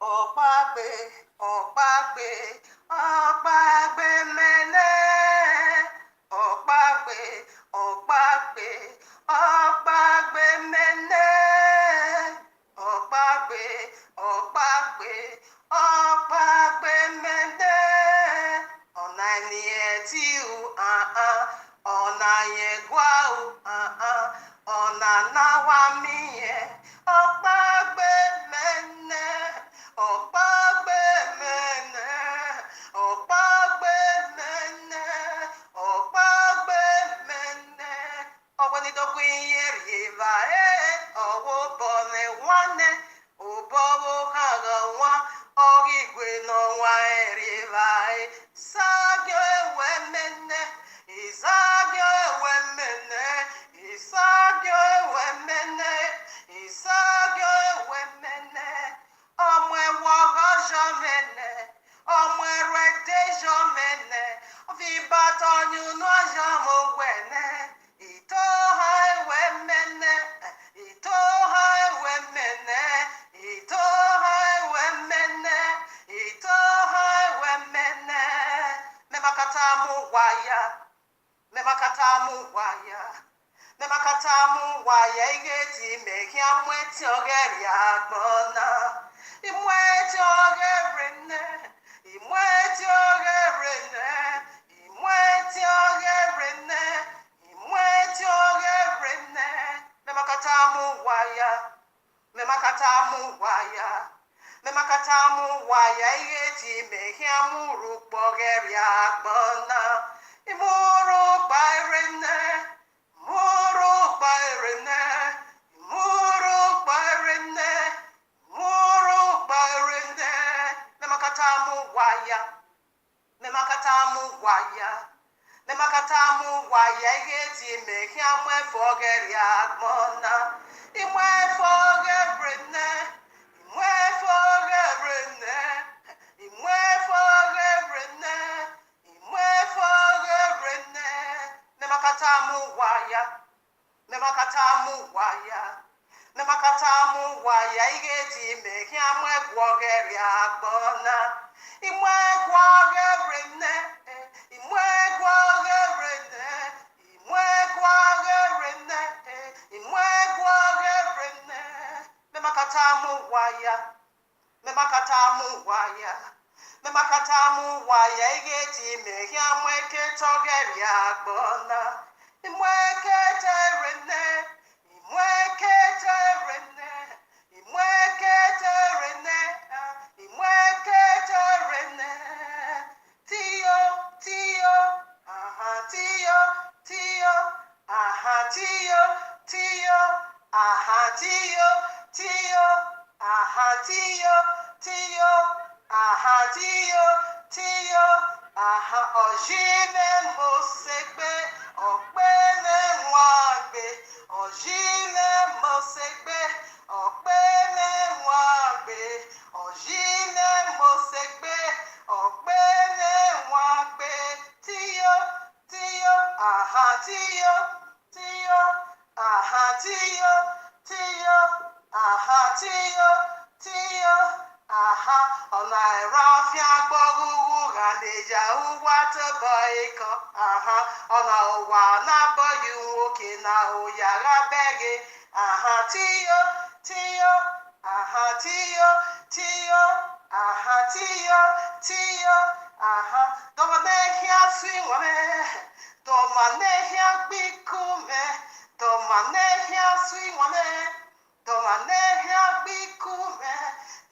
ọ̀págbé ọ̀págbé ọ̀págbé mẹ́lẹ́ ọ̀págbé ọ̀págbé ọ̀págbé mẹ́lẹ́ ọ̀págbé ọ̀págbé ọ̀págbé mẹ́lẹ́ ọ̀nà ẹni ẹtí u ọ̀nà yẹn gbá u ọ̀nà náwa mi yẹn ọ̀págbé mẹ́lẹ́ ọ̀págbé mẹ́lẹ́ ọ̀págbé mẹ́lẹ́ ọ̀págbé mẹ́lẹ́ ọ̀gbẹ́nidọ́gbẹ́ yẹn rí va ọ̀wọ́ bọ̀lẹ̀ wánẹ̀ òbọ̀wọ́ hàgà wá ọ̀gígbé n'ọnwa rí va sáàgẹ̀ ẹ̀wẹ̀ mẹ́lẹ́ ìsáàgẹ̀ ẹ̀wẹ̀ mẹ́lẹ́ ìsáàgẹ̀ ẹ̀wẹ̀ mẹ́lẹ́ ìsáàgẹ̀ ẹ̀wẹ̀ mẹ́lẹ́ ọmọ ẹwọ ọgọjọ mẹlẹ ọmọ ẹrọ ẹdẹjọ mẹlẹ fi bàtọ nyunu ọjọ mo wẹlẹ ìtò ha ẹwẹ mẹlẹ ìtò ha ẹwẹ mẹlẹ ìtò ha ẹwẹ mẹlẹ ìtò ha ẹwẹ mẹlẹ mẹmakata mu wáyà mẹmakata mu wáyà mẹmakata mu wáyà ige ti mẹkí amú etí ọgẹrì àgbọn náà. Imweti ogerene, imweti ogerene, imweti ogerene, imweti ogerene. Memakata mu waya, memakata mu waya, memakata mu waya. Iyeti mehia muru pogeri agbona, imuru bairene, muru bairene, imuru bairene. Memakatamu waya igeti meki amwe fogeri akmona imwe fogerene imwe fogerene imwe fogerene imwe fogerene memakatamu waya memakatamu waya igeti meki amwe fogeri akmona imwe fogerene imwe fogerene imwe fogerene imwe fogerene memakatamu waya igeti meki amwe ketogeri agbona imwe keterene imwe keterene imwe keterene imwe keterene Tio, Tio, aha, Tio, Tio, aha, Tio, Tio, aha, Tio, Tio, aha, Tio, Tio, aha, Tio, Tio, aha, Ojime Mosegbe, Okpene Nwagbe, Ojime Mosegbe, Okpene Nwagbe, Ojime Mosegbe, Okpene Nwagbe, Tio, Tio, aha, Tio, Tio, aha, Tio, Tio, aha, Tio, Tio, aha, ọ̀nà ìrafia gbọ́rúurú gàlẹ́jà ụwa tẹ́bọ̀ ikọ̀, aha, ọ̀nà ụwa n'abọghị nwoke na ụyara bẹ́gị, aha, Tio, Tio, aha, Tio, Tio, aha, Tio, Tio, aha, domanehia swingwame, domanehia gbikume, domanehia swingwame, domanehia gbikume,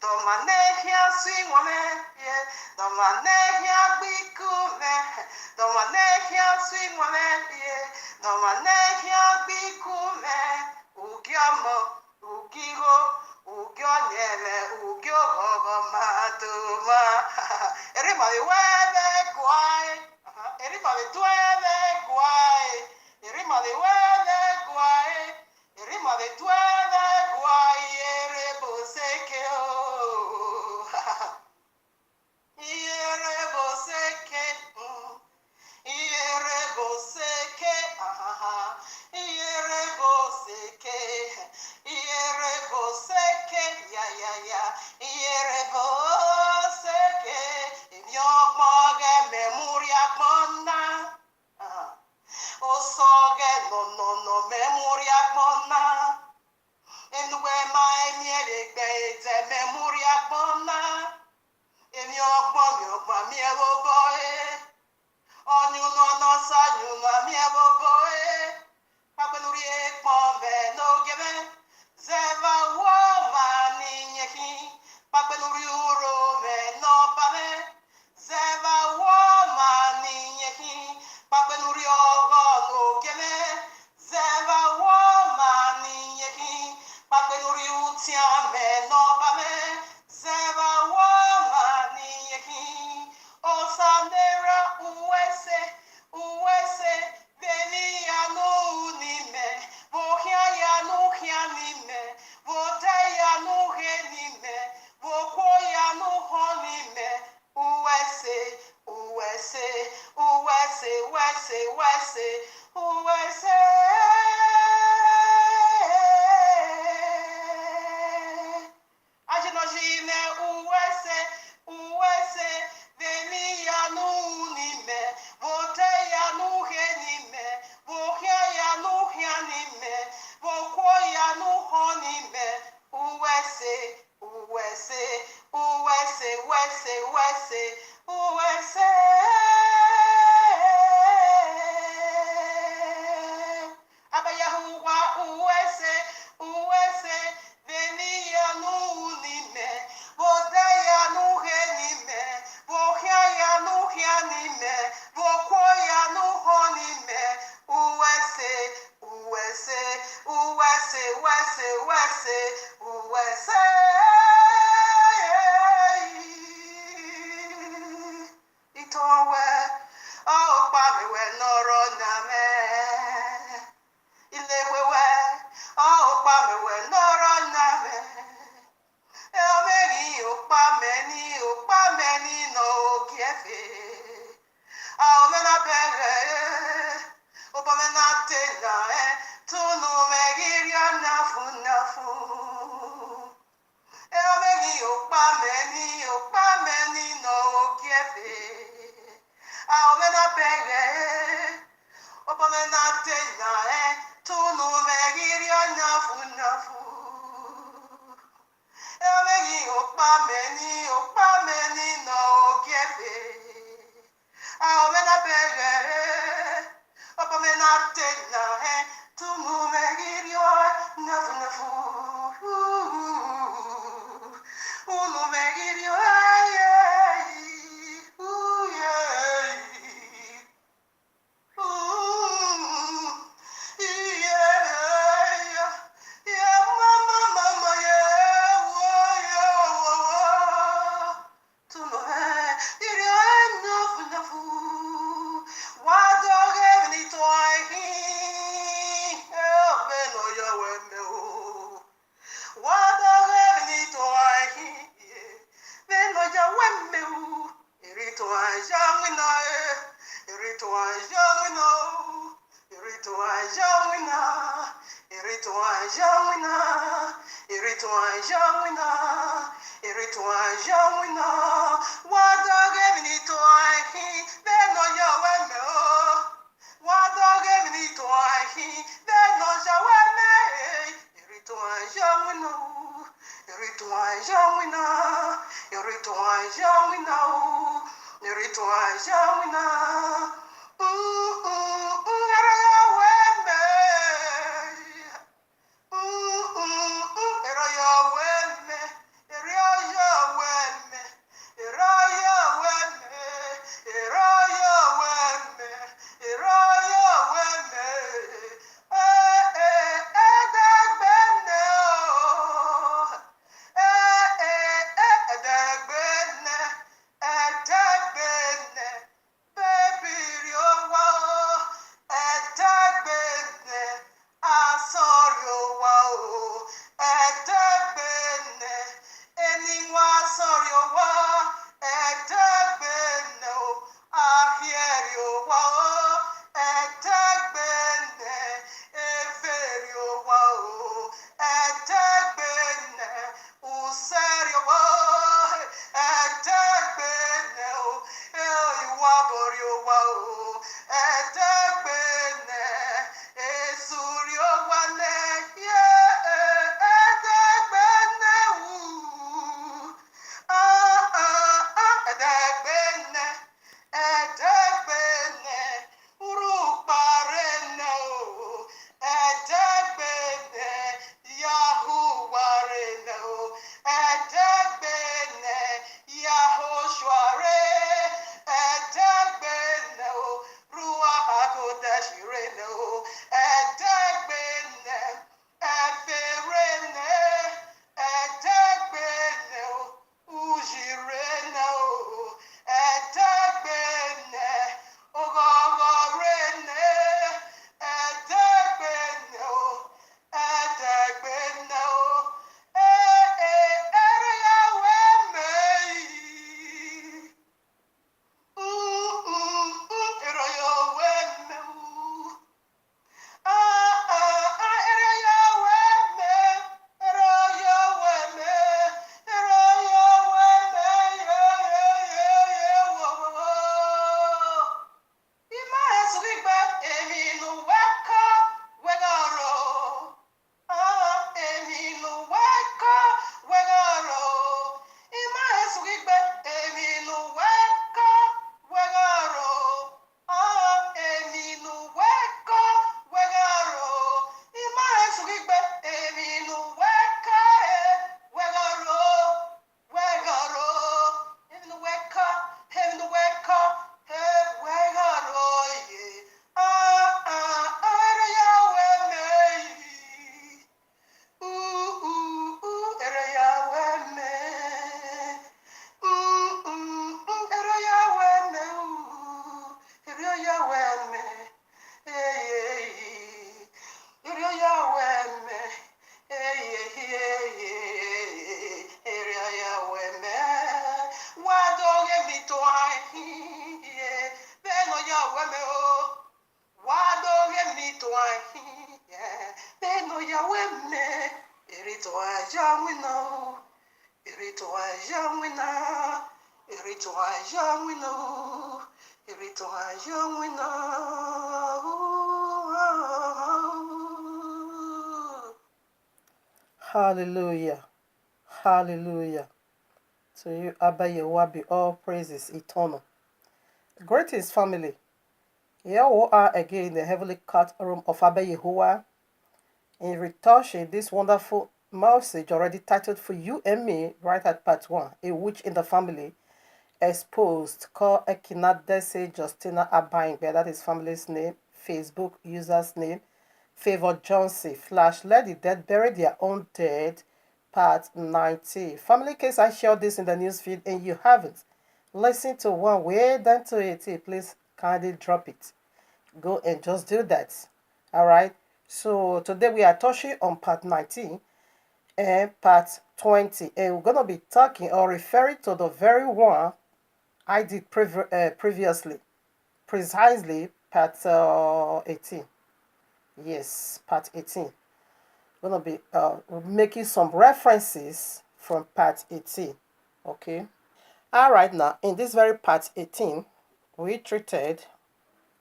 domanehia swingwame, yeah, domanehia gbikume, domanehia swingwame, yeah, domanehia gbikume, ugiomo, ugiro, ugionyele, ugiogogomaduma. Everybody webe kwai, everybody twebe kwai, everybody webe kwai, everybody twebe kwai, ereboseke o, ereboseke, ereboseke, ereboseke, ereboseke, ya ya ya, ereboseke. ogbo mi ebo boy. Onyu no sanyu mi ebo boy. Papenuri ekpove no gebe. Zeva wo mani nyeki. Papenuri uro me no pame. Zeva wo mani nyeki. Papenuri ogo no gebe. Zeva wo mani nyeki. Papenuri utia me no pame. Zeva wo mani nyeki. Osandera uwese. Uwese, veni anu nime, vohia yanu nime, vote yanu nime, voko yanu honime, uwese, uwese, uwese, wese, wese, uwese. Ajinojime uwese, uwese, veni yanu nime, vote yanu nime, vohia yanu nime, voko yanu honime, uwese, uwese, uwese, wese, wese, uwese. Aba Yahuwah uwese, uwese, veni yanu nime, vote yanu nime, vohia yanu nime, voko yanu honime, uwese, uwese, uwese, wese, wese, uwese. Itowe, oh, pamewe noro name. Ilewewe, oh, pamewe noro name. Elmeni, okpa meni no kiefe. Aomena bere, opamena tena, tunu megiria nafu nafu. Elmeni, okpa meni no kiefe. Aomena bere, opamena tena, tunu megiria nafu nafu. Elmeni, okpa meni no kiefe. Aomena bere, opamena tena, tunu megiria nafu nafu. Unu megiria, yeah, yeah. Baby, to a young window. Every to a young window. Hallelujah. Hallelujah. To you, Abba Yahuwah, be all praises eternal. Greetings, family. Here we are again in the heavenly courtroom of Abba Yahuwah, in retouching this wonderful message already titled for you and me, right at part 1, A Witch in the Family, exposed, called Ekinadese Justina Abaingbe, that is family's name, Facebook user's name, Favor Johnson, Flash, Let the Dead Bury Their Own Dead, part 90. Family case, I shared this in the newsfeed and you haven't. Listen to one way down to it, please kindly drop it. Go and just do that. Alright, so today we are touching on part 19 and part 20, and we're going to be talking or referring to the very one I did previously, precisely part 18. Yes, part 18. I'm going to be making some references from part 18. Okay. All right, now in this very part 18, we treated,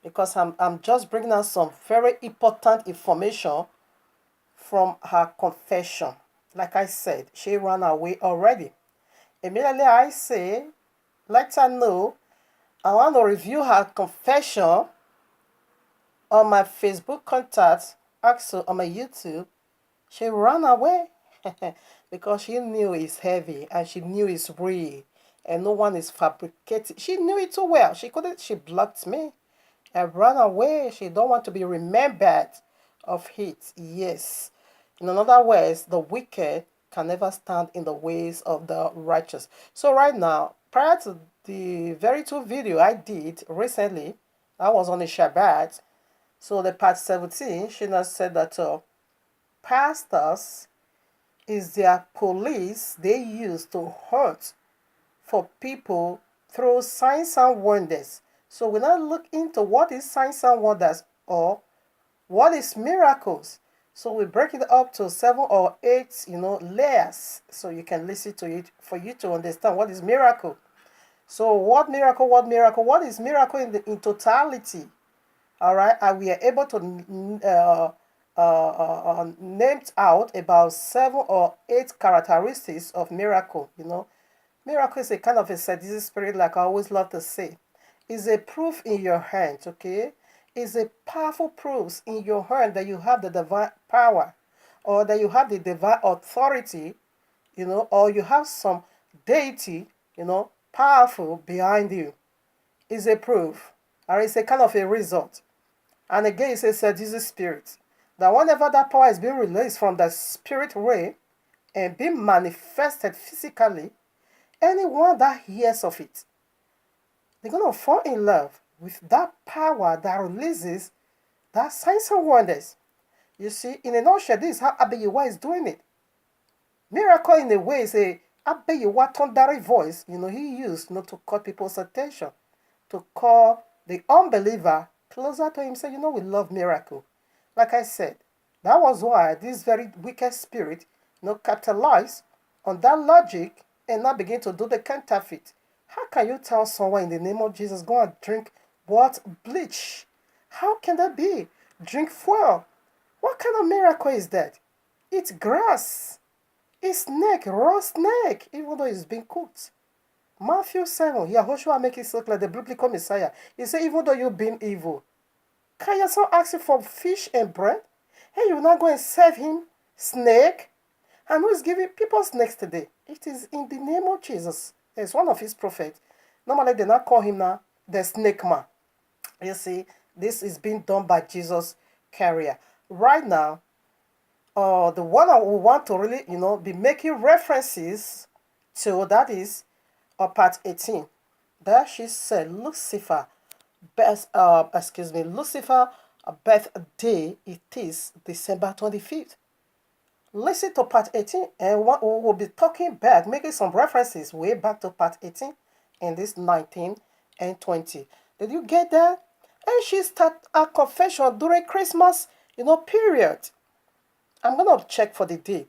because I'm just bringing out some very important information from her confession. Like I said, she ran away already. Immediately I say, let her know I want to review her confession on my Facebook contact, also on my YouTube. She ran away because she knew it's heavy and she knew it's real and no one is fabricating. She knew it too well. She couldn't, she blocked me and ran away. She don't want to be remembered of it. Yes. In other words, the wicked can never stand in the ways of the righteous. So right now, prior to the very two video I did recently, I was on a Shabbat. So the part 17, she now said that pastors is their police they use to hunt for people through signs and wonders. So we now look into what is signs and wonders or what is miracles. So we break it up to 7 or 8, layers, so you can listen to it for you to understand what is miracle. So what miracle? What is miracle in totality? All right, and we are able to name out about 7 or 8 characteristics of miracle. Miracle is a kind of a sadistic spirit, like I always love to say. It's a proof in your hand, okay? It's a powerful proof in your hand that you have the divine power, or that you have the divine authority, or you have some deity, powerful behind you. It's a proof, or it's a kind of a result. And again, it says Jesus spirit. That whenever that power is being released from the spirit ray and being manifested physically, anyone that hears of it, they're going to fall in love with that power that releases that signs and wonders. You see, in a nutshell, this is how Abba Yahuwah is doing it. Miracle, in a way, is a Abba Yahuwah thundery voice, he used to call people's attention, to call the unbeliever closer to him. Say, we love miracle. Like I said, that was why this very wicked spirit, capitalized on that logic and now begin to do the counterfeit. How can you tell someone in the name of Jesus, go and drink what? Bleach. How can that be? Drink fuel. What kind of miracle is that? It's grass. It's snake, raw snake, even though it's been cooked. Matthew 7, Yahushua make it look like the biblical Messiah. He said, even though you've been evil, can your son ask you for fish and bread? Hey, you're not going to serve him snake? And who is giving people snakes today? It is in the name of Jesus. It's one of his prophets. Normally, they not call him now the snake man. You see, this is being done by Jesus carrier. Right now, the one I will want to really, be making references to, that is part 18. There she said, Lucifer, Lucifer birthday, it is December 25th. Listen to part 18 and we will be talking back, making some references way back to part 18 in this 19 and 20. Did you get that? And she started a confession during Christmas, period. I'm going to check for the date.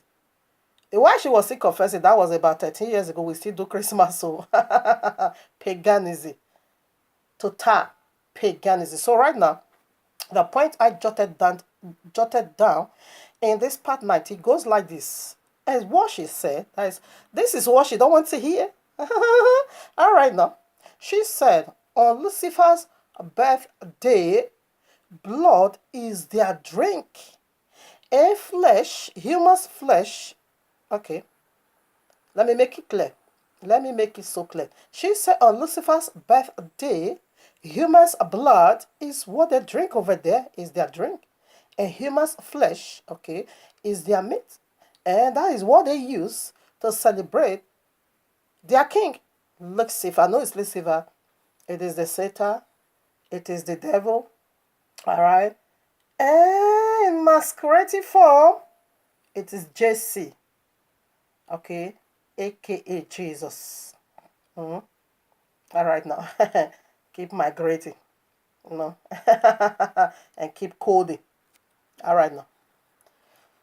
While she was still confessing, that was about 13 years ago, we still do Christmas, so paganism, total paganism. So right now, the point I jotted down in this part 90 goes like this. As what she said, this is what she don't want to hear. All right now. She said on Lucifer's birthday, blood is their drink. A flesh, human's flesh. Okay, let me make it clear. Let me make it so clear. She said on Lucifer's birthday, humans' blood is what they drink over there, is their drink. And humans' flesh, okay, is their meat. And that is what they use to celebrate their king. Lucifer, no, it's Lucifer. It is the Satan. It is the devil. All right. And masquerading form, it is JC. Okay, aka Jesus. All right now. Keep migrating, and keep coding. All right now.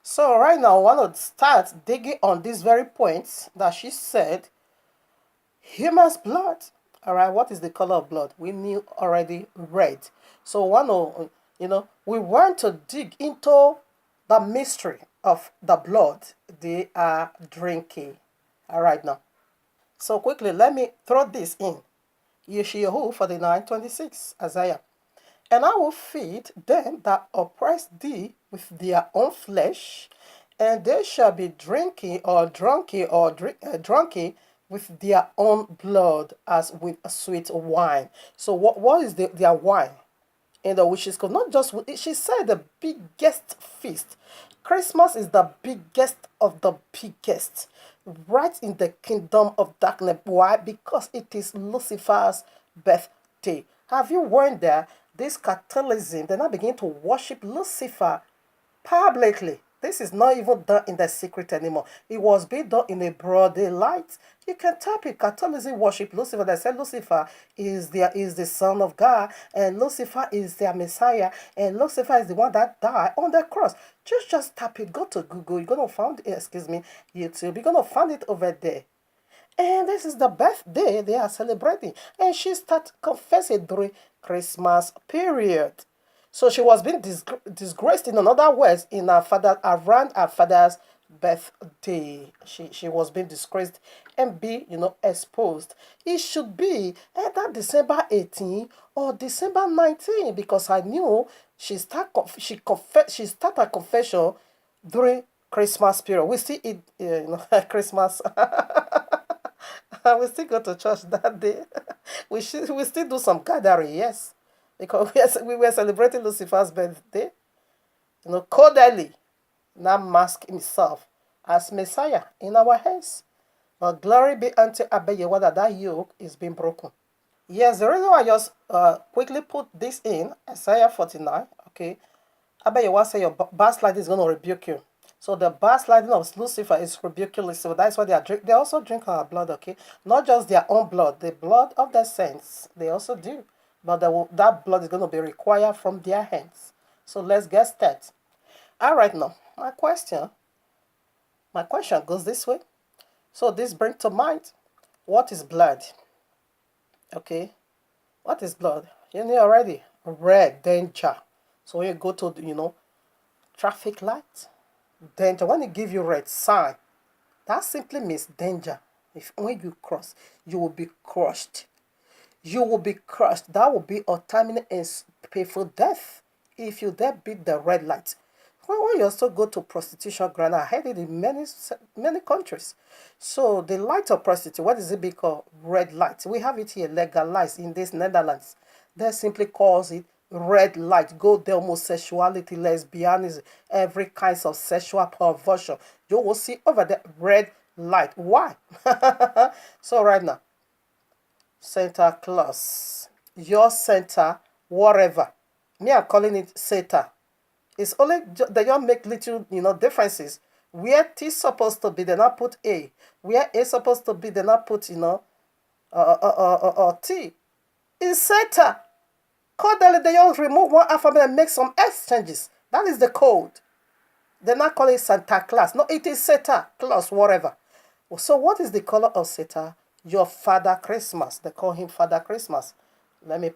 So right now, I want to start digging on these very points that she said. Human's blood. All right, what is the color of blood? We knew already red. So we want to dig into the mystery of the blood they are drinking. All right now. So quickly, let me throw this in. Yeshayahu 49:26, Isaiah. And I will feed them that oppress thee with their own flesh, and they shall be drinking or drunken with their own blood as with sweet wine. So what is their wine? In the witches' code, not just, she said the biggest feast. Christmas is the biggest of the biggest, right in the kingdom of darkness. Why? Because it is Lucifer's birthday. Have you wondered this Catholicism? They now begin to worship Lucifer publicly. This is not even done in the secret anymore. It was being done in a broad daylight. You can type it. Catholicism worship Lucifer. They say Lucifer is the Son of God, and Lucifer is their Messiah, and Lucifer is the one that died on the cross. Just tap it. Go to Google. You're gonna find YouTube. You're gonna find it over there. And this is the birthday they are celebrating. And she started confessing during Christmas period. So she was being disgraced, in other words, around her father's birthday. She was being disgraced and be exposed. It should be either December 18 or December 19, because I knew she started her confession during Christmas period. We see it, Christmas. We still go to church that day. We still do some gathering, yes, because we were celebrating Lucifer's birthday. Codally, now mask himself as Messiah in our hands. But glory be unto Abayewa that yoke is being broken. Yes, the reason why I just quickly put this in Isaiah 49. Okay, Abayewa say your backsliding is going to rebuke you. So the backsliding of Lucifer is rebuking Lucifer. That's why they also drink our blood, okay? Not just their own blood, the blood of the saints. They also do. But that blood is going to be required from their hands. So let's get started. All right, now, my question goes this way. So this brings to mind, what is blood? Okay, what is blood? You know already, red, danger. So when you go to, traffic light, danger. When it give you red sign, that simply means danger. When you cross, you will be crushed. You will be crushed. That will be a terminal and painful death if you dare beat the red light. When you also go to prostitution ground, I heard it in many countries. So the light of prostitution, what is it being called? Red light. We have it here legalized in this Netherlands. They simply calls it red light. Go the homosexuality, lesbianism, every kind of sexual perversion. You will see over the red light. Why? So right now, Santa Claus, your Santa, whatever. Me, I'm calling it Satan. It's only they don't make little, differences. Where T is supposed to be, they not put A. Where A is supposed to be, they not put, T. It's Satan. Codally, they just remove one alphabet and make some exchanges. That is the code. They're not calling it Santa Claus. No, it is Santa Claus, whatever. So what is the color of Santa? Your Father Christmas. They call him Father Christmas. Let me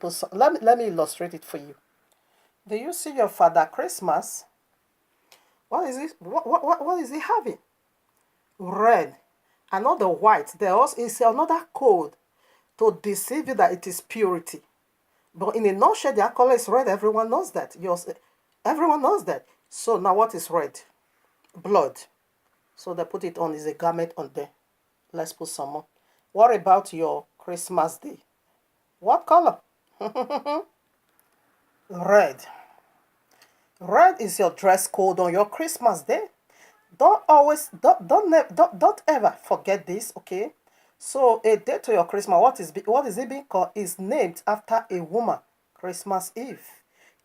illustrate it for you. Do you see your Father Christmas? What is it? What is he having? Red. Another white. There also is another code to deceive you that it is purity. But in a nutshell, their color is red. Everyone knows that. Everyone knows that. So now what is red? Blood. So they put it on as a garment on there. Let's put some more. What about your Christmas day? What color? Red. Red is your dress code on your Christmas day. Don't ever forget this, okay? So a day to your Christmas, what is it being called? Is named after a woman. Christmas Eve.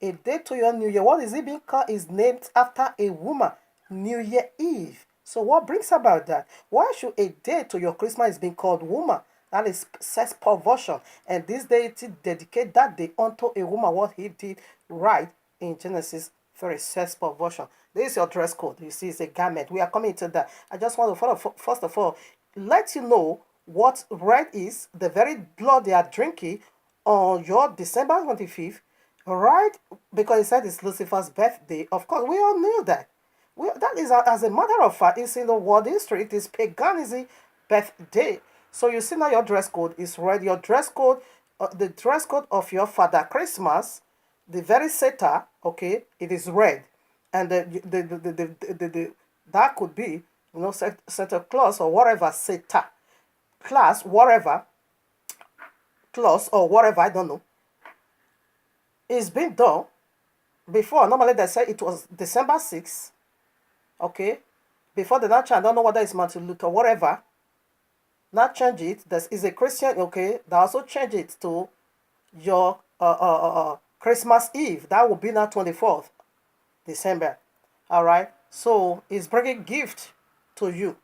A day to your New Year, what is it being called? Is named after a woman. New Year Eve. So what brings about that? Why should a day to your Christmas is being called woman? That is sex perversion. And this deity dedicate that day unto a woman what he did right in Genesis 3, sex perversion. This is your dress code. You see, it's a garment. We are coming to that. I just want to first of all let you know what red is, the very blood they are drinking on your December 25th, right? Because he said it's Lucifer's birthday. Of course, we all knew that. That is, as a matter of fact, it's in the world history. It is paganism birthday. So you see now your dress code is red. Your dress code, the dress code of your Father Christmas, the very Santa, okay, it is red. And that could be, Santa Claus or whatever, Santa Claus, whatever, Claus or whatever, I don't know. It's been done before. Normally they say it was December 6th. Okay, before the not change, I don't know whether it's Martin Luther, whatever. Not change it. That is a Christian. Okay, they also change it to your Christmas Eve. That will be now 24th December. All right. So it's bringing gift to you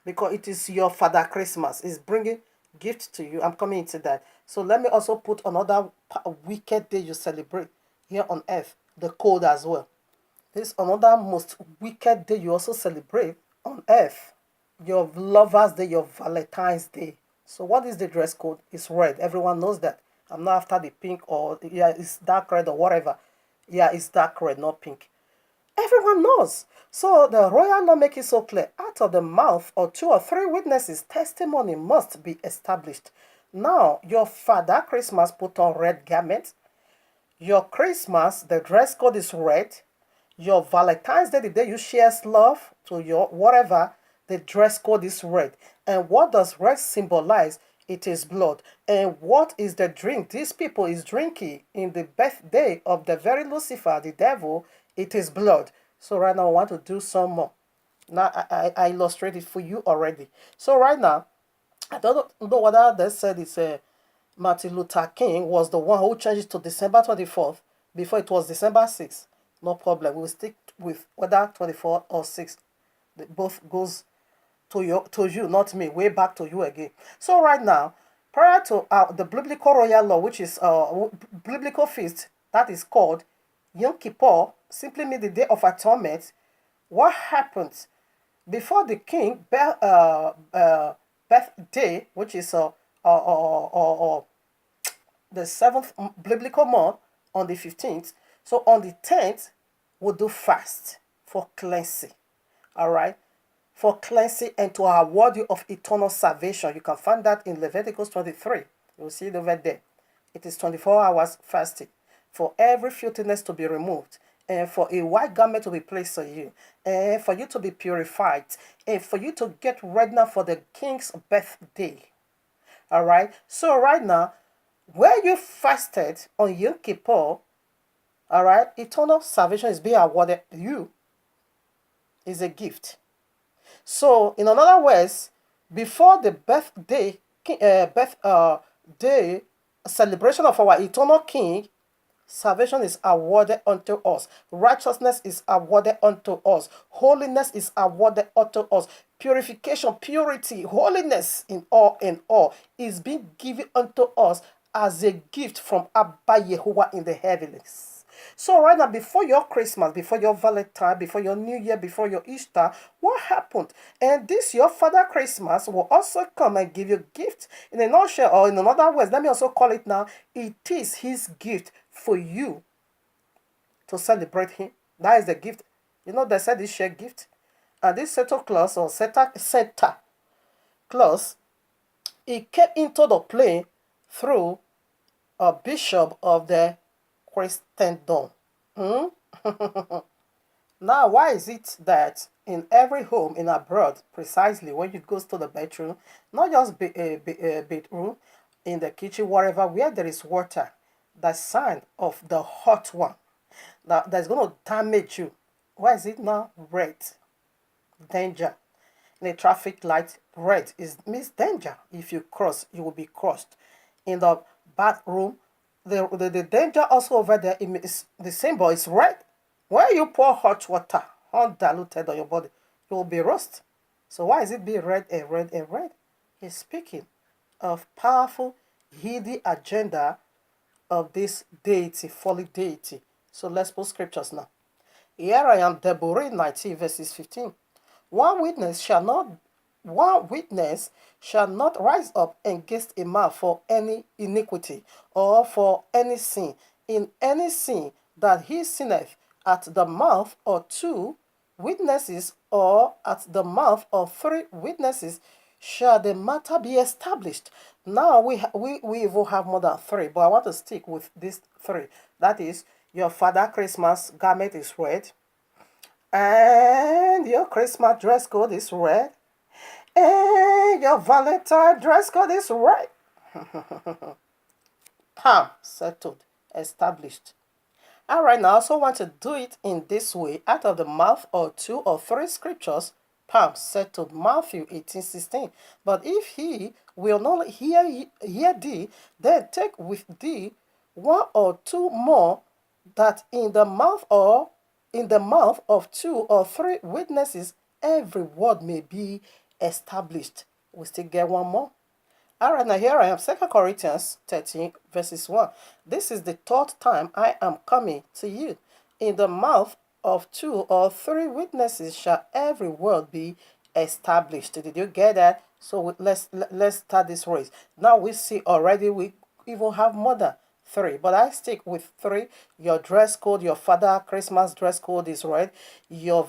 because it is your Father Christmas. It's bringing gift to you. I'm coming into that. So let me also put another wicked day you celebrate here on earth. The code as well. This is another most wicked day you also celebrate on earth. Your Lover's Day, your Valentine's Day. So what is the dress code? It's red. Everyone knows that. I'm not after the pink or, yeah, it's dark red or whatever. Yeah, it's dark red, not pink. Everyone knows. So the royal law make it so clear. Out of the mouth of 2 or 3 witnesses, testimony must be established. Now, your Father Christmas put on red garments. Your Christmas, the dress code is red. Your Valentine's Day, the day you share love to your whatever, the dress code is red. And what does red symbolize? It is blood. And what is the drink these people is drinking in the birthday of the very Lucifer, the devil? It is blood. So right now I want to do some more. Now I illustrated for you already. So right now, I don't know whether they said it's Martin Luther King was the one who changed it to December 24th before it was December 6th. No problem. We'll stick with whether 24 or 6. Both goes to you, not me. Way back to you again. So right now, prior to the biblical royal law, which is biblical feast that is called Yom Kippur, simply means the Day of Atonement. What happens before the king birthday, which is the 7th biblical month on the 15th. So on the 10th, we'll do fast for cleansing. All right? For cleansing and to award you of eternal salvation. You can find that in Leviticus 23. You'll see it over there. It is 24 hours fasting. For every filthiness to be removed. And for a white garment to be placed on you. And for you to be purified. And for you to get ready now for the king's birthday. All right? So right now, where you fasted on Yom Kippur, all right, eternal salvation is being awarded to you. Is a gift. So, in other words, before the day celebration of our eternal King, salvation is awarded unto us. Righteousness is awarded unto us. Holiness is awarded unto us. Purification, purity, holiness in all is being given unto us as a gift from Abba Yahuwah in the heavens. So right now, before your Christmas, before your Valentine, before your New Year, before your Easter, what happened? And this your Father Christmas will also come and give you gift. In a nutshell, or in another words, let me also call it now, it is his gift for you to celebrate him. That is the gift. You know, they said this share gift. And this Santa Claus or Santa Claus, he came into the plane through a bishop of the Christendom. Hmm? Now, why is it that in every home in abroad, precisely when you go to the bedroom, not just a bedroom, in the kitchen, wherever, where there is water, the sign of the hot one that's going to damage you. Why is it now red? Danger. In a traffic light, red is means danger. If you cross, you will be crossed. In the bathroom, the danger also over there is the symbol is red. When you pour hot water, undiluted on your body, you will be roast. So why is it be red and red and red? He's speaking of powerful, hidden agenda of this deity, folly deity. So let's put scriptures now. Here I am, Deborah 19, verses 15. One witness shall not rise up against a man for any iniquity or for any sin. In any sin that he sinneth at the mouth of two witnesses or at the mouth of three witnesses shall the matter be established. Now we will have more than three, but I want to stick with these three. That is, your Father Christmas garment is red, and your Christmas dress code is red, and your Valentine dress code is red. Pam, settled, established. All right, now I also want to do it in this way, out of the mouth or two or three scriptures. Pam, settled, Matthew 18:16. But if he will not hear thee, then take with thee one or two more, that in the mouth of two or three witnesses every word may be established. We still get one more. All right, now here I am, 2 Corinthians 13, verses 1. This is the third time I am coming to you. In the mouth of two or three witnesses shall every word be established. Did you get that? So let's start this race. Now we see already we even have more than three, but I stick with three. Your dress code, your Father Christmas dress code is red, your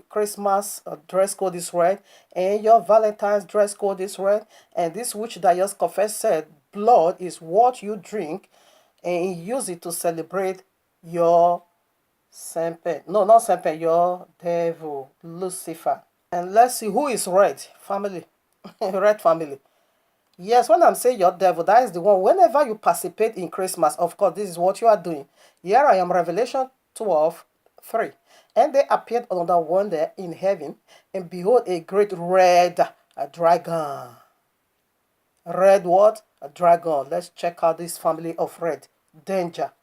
Christmas dress code is red, and your Valentine's dress code is red. And this which that just confessed said, blood is what you drink, and you use it to celebrate your Semper. No, not Semper, your devil, Lucifer. And let's see who is red family. Red family. Yes, when I'm saying your devil, that is the one. Whenever you participate in Christmas, of course, this is what you are doing. Here I am, Revelation 12:3. And they appeared another wonder in heaven, and behold, a great red dragon. Red what? A dragon. Let's check out this family of red. Danger.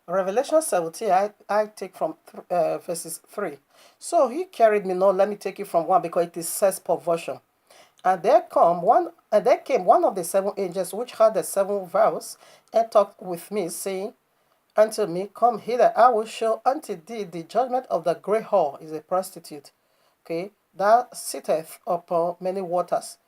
Revelation 17, I take from verses 3. So he carried me, no, let me take it from 1 because it is says perversion. And there came one of the seven angels which had the seven vials, and talked with me, saying unto me, Come hither, I will show unto thee the judgment of the great whore, is a prostitute, okay, that sitteth upon many waters.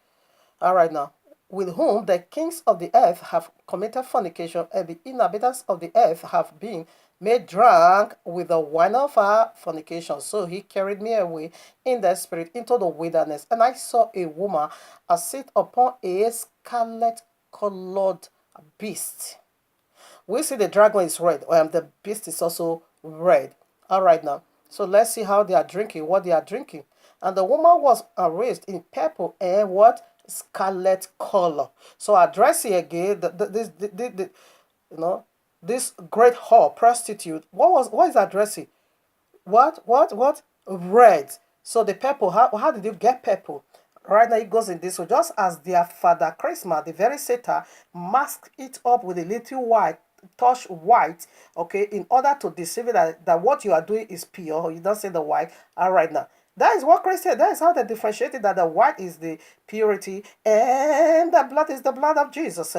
All right, now, with whom the kings of the earth have committed fornication, and the inhabitants of the earth have been made drunk with the wine of her fornication. So he carried me away in the spirit into the wilderness, and I saw a woman sit upon a scarlet colored beast. We see the dragon is red, and the beast is also red. All right, now, so let's see how they are drinking, what they are drinking. And the woman was arrayed in purple and what? Scarlet color. So addressing again this great whore prostitute. What is addressing? What? Red. So the purple, how did you get purple? Right now it goes in this way. Just as their Father Christmas, the very Satan, masked it up with a little white, touch white, okay, in order to deceive it that what you are doing is pure. You don't say the white. All right, now That is what Christian, that is how they differentiated that the white is the purity and the blood is the blood of Jesus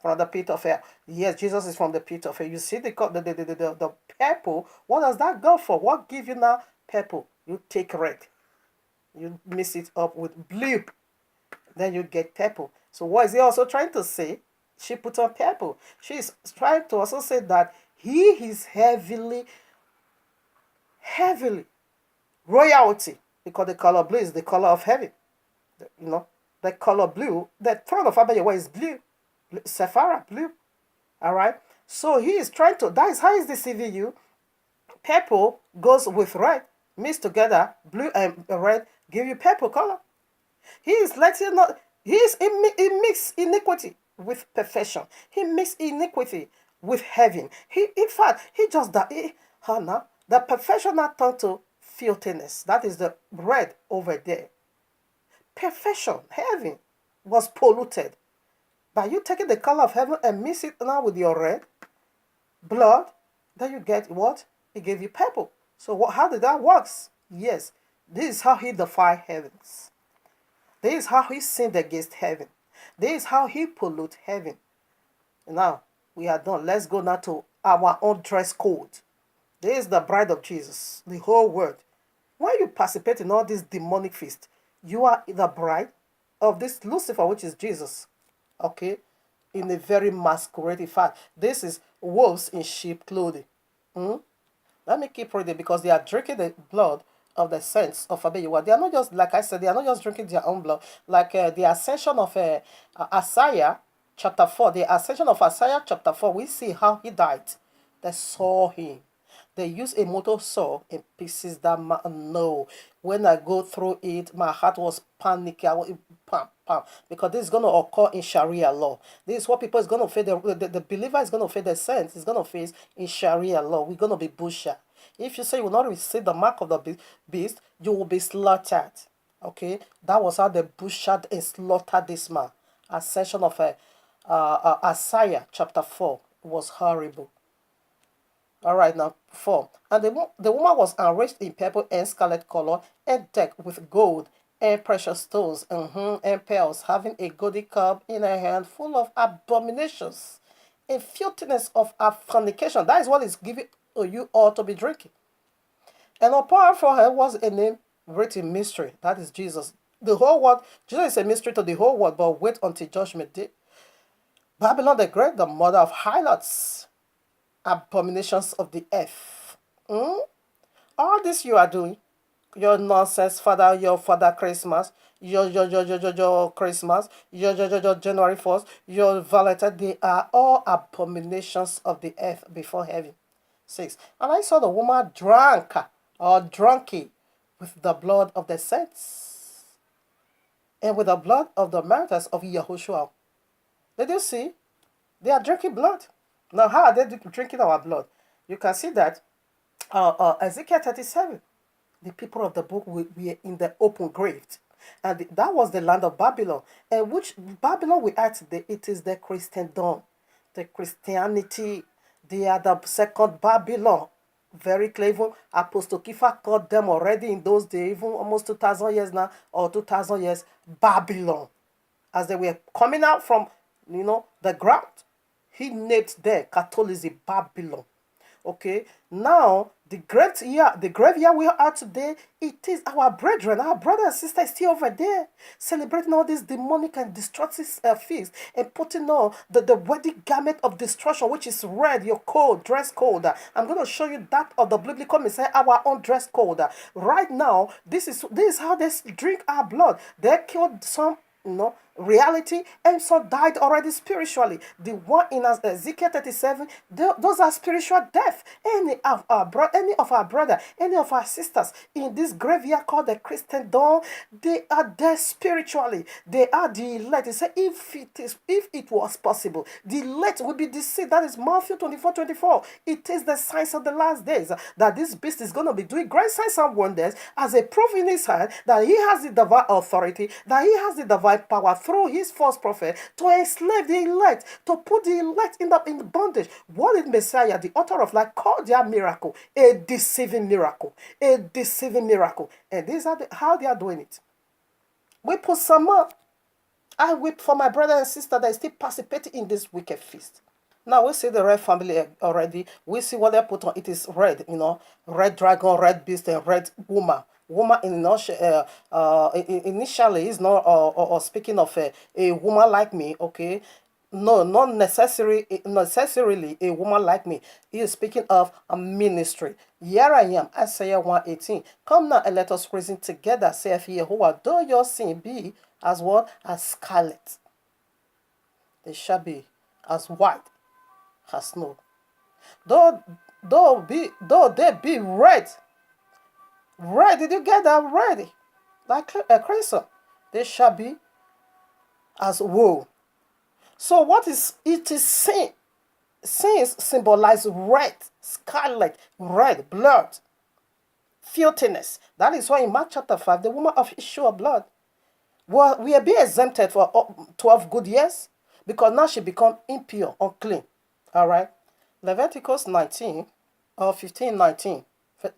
from the pit of hell. Yes, Jesus is from the pit of hell. You see the purple, what does that go for? What give you now purple? You take red, you mix it up with blue, then you get purple. So what is he also trying to say? She put on purple. She is trying to also say that he is heavily royalty, because the color blue is the color of heaven. You know, the color blue, the throne of Abayewa is blue, sapphire blue. All right. So he is trying to. That is how he's deceiving you. Purple goes with red, mixed together. Blue and red give you purple color. He is letting not. He mix iniquity with perfection. He mix iniquity with heaven. He, in fact, he just that. Hannah, the perfection not turned to filthiness. That is the red over there. Perfection, heaven, was polluted by you taking the color of heaven and mix it now with your red blood. Then you get what? He gave you purple. So how did that work? Yes, this is how he defied heavens. This is how he sinned against heaven. This is how he pollute heaven. Now, we are done. Let's go now to our own dress code. This is the bride of Jesus, the whole world. When you participate in all this demonic feast, you are the bride of this Lucifer, which is Jesus. Okay? In a very masquerade fact. This is wolves in sheep clothing. Let me keep reading, because they are drinking the blood of the saints of Abayewa. They are not just, like I said, they are not just drinking their own blood. Like the ascension of Isaiah chapter 4. The ascension of Isaiah chapter 4, we see how he died. They saw him. They used a mortal saw in pieces that man. No. When I go through it, my heart was panicking. Because this is going to occur in Sharia law. This is what people is going to face. The believer is going to face, the saints is going to face in Sharia law. We're going to be busha. If you say you will not receive the mark of the beast, you will be slaughtered. Okay? That was how they butchered and slaughtered this man. Ascension of Isaiah chapter 4 was horrible. All right, now 4. And the woman was enriched in purple and scarlet color and decked with gold and precious stones and pearls, having a golden cup in her hand full of abominations and filthiness of her fornication. That is what is given you all to be drinking. And upon for her was a name written mystery. That is Jesus. The whole world, Jesus is a mystery to the whole world, but wait until judgment day. Babylon the Great, the mother of harlots, abominations of the earth. All this you are doing, your nonsense father, your father Christmas, your Christmas, your January 1st, your Valentine, they are all abominations of the earth before heaven. 6. And I saw the woman drunky with the blood of the saints and with the blood of the martyrs of Yahushua. Did you see? They are drinking blood. Now, how are they drinking our blood? You can see that Ezekiel 37, the people of the book were in the open grave. And that was the land of Babylon. And which Babylon we are today, it is the Christendom. The Christianity, they are the second Babylon. Very clever. Apostle Kepha called them already in those days, even almost 2,000 years now, or 2,000 years, Babylon. As they were coming out from, the ground, he named them Catholicism, Babylon. Okay, now the graveyard we are today, it is our brethren, our brother and sister is still over there, celebrating all these demonic and destructive feasts and putting on the wedding garment of destruction, which is red, your code, dress code. I'm going to show you that of the biblical Messiah, our own dress code. Right now, this is how they drink our blood. They killed some, reality, and some died already spiritually. The one in Ezekiel 37, those are spiritual death. Any of our brother, any of our sisters in this graveyard called the Christendom, they are dead spiritually. They are the elect. They say if it was possible, the elect will be deceived. That is Matthew 24:24. It is the signs of the last days that this beast is going to be doing great signs and wonders as a proof in his hand that he has the divine authority, that he has the divine power through his false prophet to enslave the elect, to put the elect in bondage. What did Messiah, the author of life, call their miracle? A deceiving miracle. A deceiving miracle. And these are how they are doing it. We put some up. I weep for my brother and sister that is still participating in this wicked feast. Now we see the red family already. We see what they put on. It is red, red dragon, red beast, and red woman. Woman initially is not speaking of a woman like me, okay? No, not necessarily a woman like me. He is speaking of a ministry. Here I am, Isaiah 1:18. Come now and let us reason together, saith Yahuwah. Though your sin be as what? As scarlet, they shall be as white as snow. Though they be red. Red, did you get that? Red, like a crimson, they shall be as wool. So what is it? Is sin. Sins symbolize red, scarlet, red, blood, filthiness. That is why in Mark chapter 5, the woman of issue of blood, well, we are being exempted for 12 good years because now she become impure, unclean. All right. Leviticus 19 or 15:19.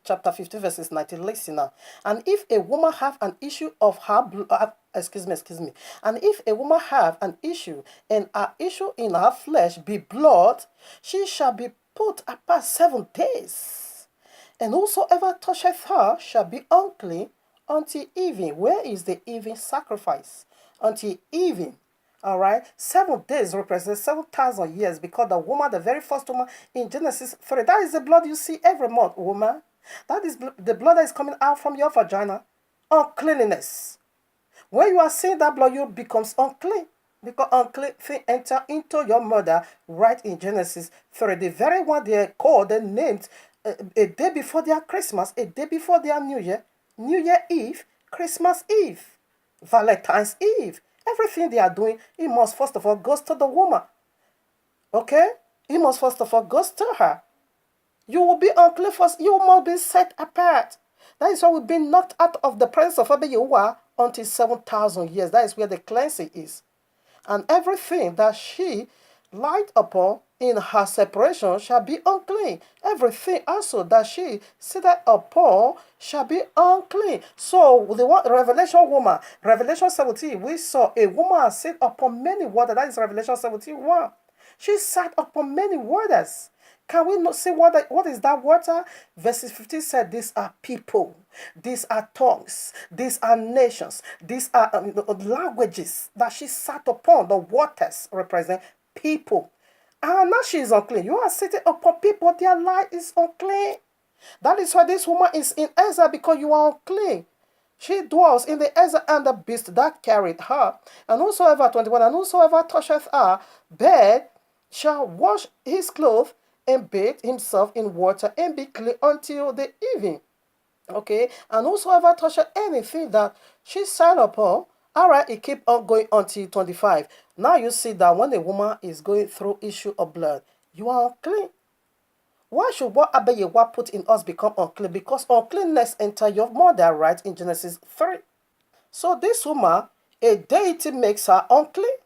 Chapter 15 verses 19. Listen now. And if a woman have an issue of her blood, excuse me. And if a woman have an issue and her issue in her flesh be blood, she shall be put apart 7 days. And whosoever toucheth her shall be unclean until evening. Where is the evening sacrifice? Until evening. All right. 7 days represents 7,000 years because the woman, the very first woman in Genesis 3, that is the blood you see every month, woman. That is the blood that is coming out from your vagina. Uncleanness. When you are seeing that blood, you becomes unclean. Because unclean thing enter into your mother right in Genesis 3. The very one they called, they named a day before their Christmas, a day before their New Year, New Year Eve, Christmas Eve, Valentine's Eve. Everything they are doing, it must first of all go to the woman. Okay? It must first of all go to her. You will be unclean first. You must be set apart. That is why we've been knocked out of the presence of Abba Yahuwah until 7,000 years. That is where the cleansing is. And everything that she light upon in her separation shall be unclean. Everything also that she seated upon shall be unclean. So the Revelation woman, Revelation 17, we saw a woman sit upon many waters. That is Revelation 17:1. She sat upon many waters. Can we not see what is that water? Verses 15 said, these are people, these are tongues, these are nations, these are languages that she sat upon. The waters represent people. And now she is unclean. You are sitting upon people, their life is unclean. That is why this woman is in exile, because you are unclean. She dwells in the exile and the beast that carried her. And whosoever, 21, and whosoever toucheth her bed shall wash his clothes and bathe himself in water and be clean until the evening. Okay, and whosoever toucheth anything that she sat upon, all right, it keep on going until 25. Now you see that when a woman is going through issue of blood, you are unclean. Why should what Abba Yahuwah put in us become unclean? Because uncleanness enter your mother, right, in Genesis 3. So this woman, a deity makes her unclean.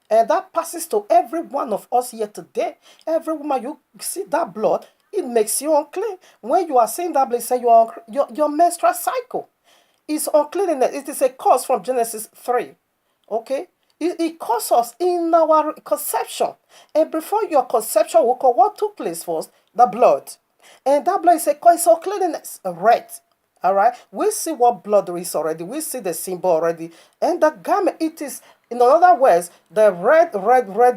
And that passes to every one of us here today. Every woman, you see that blood, it makes you unclean. When you are seeing that blood, say your menstrual cycle is uncleanness. It is a cause from Genesis 3. Okay? It causes us in our conception. And before your conception, what took place first? The blood. And that blood is a cause of uncleanness. Red. All right? We see what blood is already. We see the symbol already. And the garment, it is, in other words, the red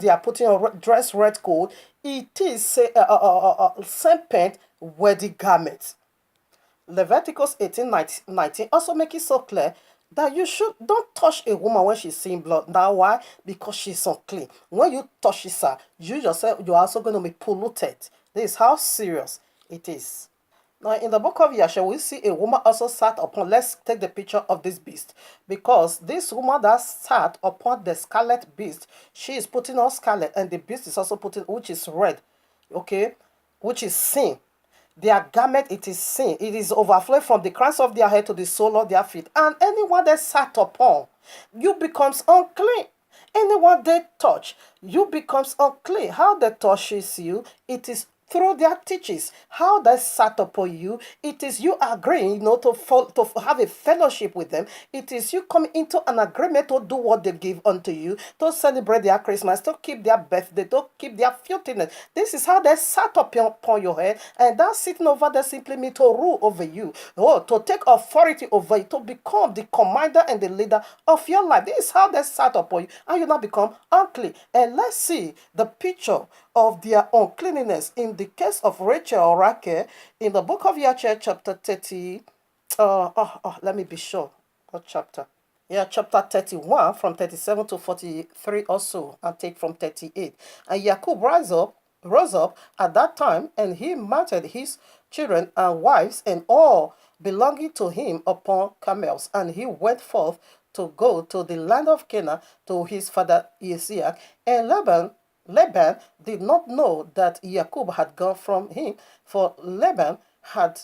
they are putting on dress red coat, it is a serpent wedding garment. Leviticus 18:19 also make it so clear that don't touch a woman when she's seeing blood. Now why? Because she's unclean. When you touch her, you yourself, you're also going to be polluted. This is how serious it is. Now, in the book of Yahshua, we see a woman also sat upon, let's take the picture of this beast. Because this woman that sat upon the scarlet beast, she is putting on scarlet, and the beast is also putting, which is red, okay, which is sin. Their garment, it is sin. It is overflowing from the crowns of their head to the sole of their feet. And anyone that sat upon, you becomes unclean. Anyone they touch, you becomes unclean. How they touches you, it is through their teachings. How they sat upon you, it is you agreeing, to have a fellowship with them. It is you coming into an agreement to do what they give unto you, to celebrate their Christmas, to keep their birthday, to keep their filthiness. This is how they sat upon your head, and that sitting over there simply means to rule over you, to take authority over you, to become the commander and the leader of your life. This is how they sat upon you, and you now become unclean. And let's see the picture of their uncleanness in the case of Rachel or Raquel in the book of Yahweh, chapter 30. Let me be sure. What chapter? Yeah, chapter 31 from 37 to 43 also, and take from 38. And Jacob rose up at that time, and he mounted his children and wives and all belonging to him upon camels, and he went forth to go to the land of Canaan to his father Isaac. And Laban did not know that Jacob had gone from him, for Laban had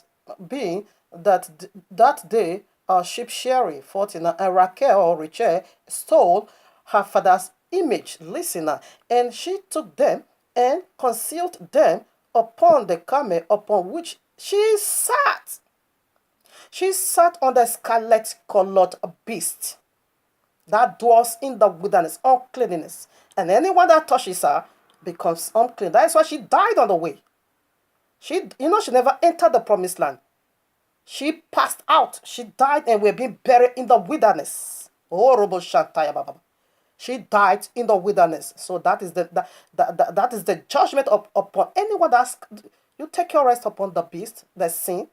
been that day sheep shearing. 49. And Rachel stole her father's image, listener, and she took them and concealed them upon the camel upon which she sat. She sat on the scarlet colored beast that dwells in the wilderness, uncleanness. And anyone that touches her becomes unclean. That is why she died on the way. She never entered the promised land. She passed out. She died and we're being buried in the wilderness. Oh, Robo Shantaya Baba. She died in the wilderness. So that is that is the judgment upon anyone that's you take your rest upon the beast, the sin.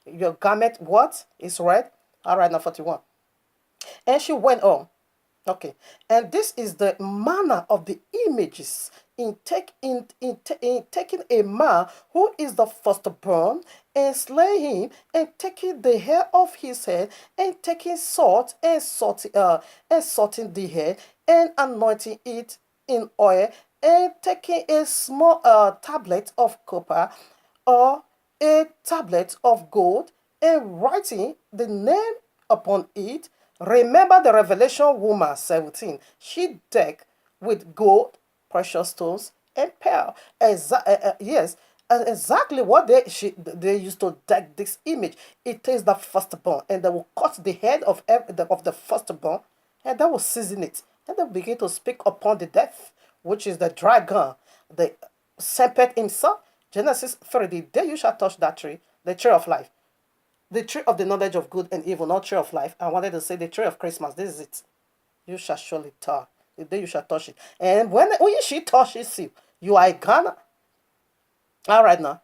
Your garment, what is red? All right, now 41. And she went on. Okay, and this is the manner of the images in taking a man who is the firstborn and slay him, and taking the hair of his head, and taking salt and salting the head, and anointing it in oil, and taking a small tablet of copper or a tablet of gold, and writing the name upon it. Remember the Revelation woman 17. She decked with gold, precious stones, and pearl. Yes, and exactly what they used to deck this image. It is the firstborn, and they will cut the head of the firstborn, and they will season it, and they will begin to speak upon the death, which is the dragon, the serpent himself. Genesis 3. The day you shall touch that tree, the tree of life. The tree of the knowledge of good and evil, not tree of life. I wanted to say the tree of Christmas. This is it. You shall surely touch. The day you shall touch it. And when she touches you, you are a Ghana. All right now.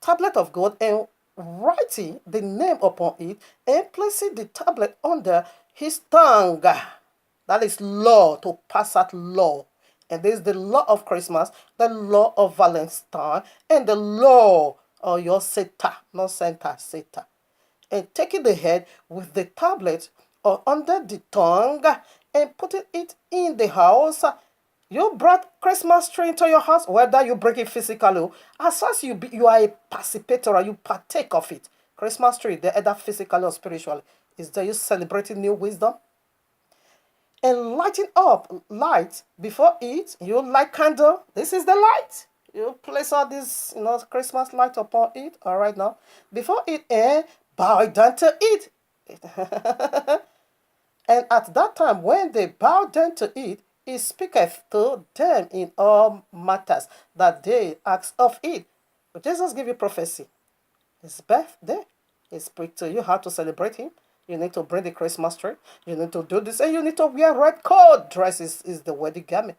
Tablet of gold, and writing the name upon it, and placing the tablet under his tongue. That is law, to pass out law. And this is the law of Christmas, the law of Valentine, and the law of your Seta, not Santa, Seta. And taking the head with the tablet or under the tongue, and putting it in the house. You brought Christmas tree into your house, whether you bring it physically, as far as you are a participator or you partake of it. Christmas tree, the either physically or spiritually, is there you celebrating new wisdom? And lighting up light before it. You light candle. This is the light. You place all this, Christmas light upon it. All right now. Before it, and bow down to it. And at that time, when they bow down to it, he speaketh to them in all matters that they ask of it. But Jesus give you prophecy. His birthday. He speak to you how to celebrate him. You need to bring the Christmas tree. You need to do this. And you need to wear red coat. Dress is the wedding garment.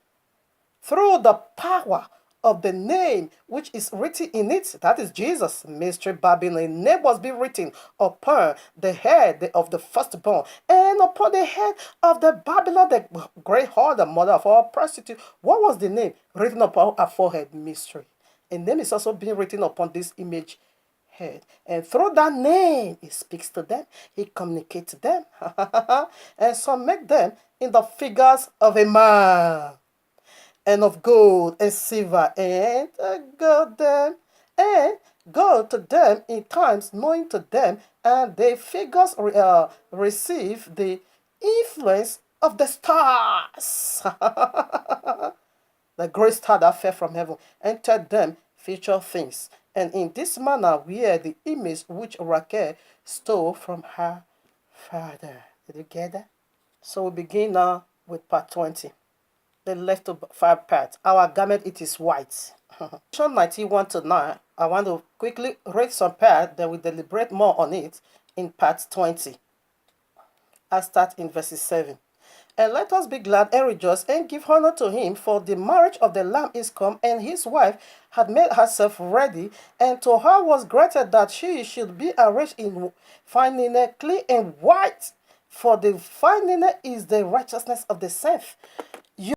Through the power of the name which is written in it, that is Jesus, mystery Babylon. Name was being written upon the head of the firstborn, and upon the head of the Babylon, the great whore, the mother of all prostitutes. What was the name written upon her forehead? Mystery. A name is also being written upon this image head. And through that name, he speaks to them. He communicates to them. And some make them in the figures of a man, and of gold and silver, and go to them in times knowing to them, and their figures receive the influence of the stars. The great star that fell from heaven entered them future things, and in this manner wear the image which Rachel stole from her father. Did you get that? So we begin now with part 20. The left five part. Our garment, it is white. Section 91 to 9. I want to quickly read some part, then we deliberate more on it in part 20. I start in verses 7. And let us be glad and rejoice and give honor to him, for the marriage of the Lamb is come, and his wife had made herself ready, and to her was granted that she should be arrayed in fine linen, clean and white, for the fine linen is the righteousness of the saints.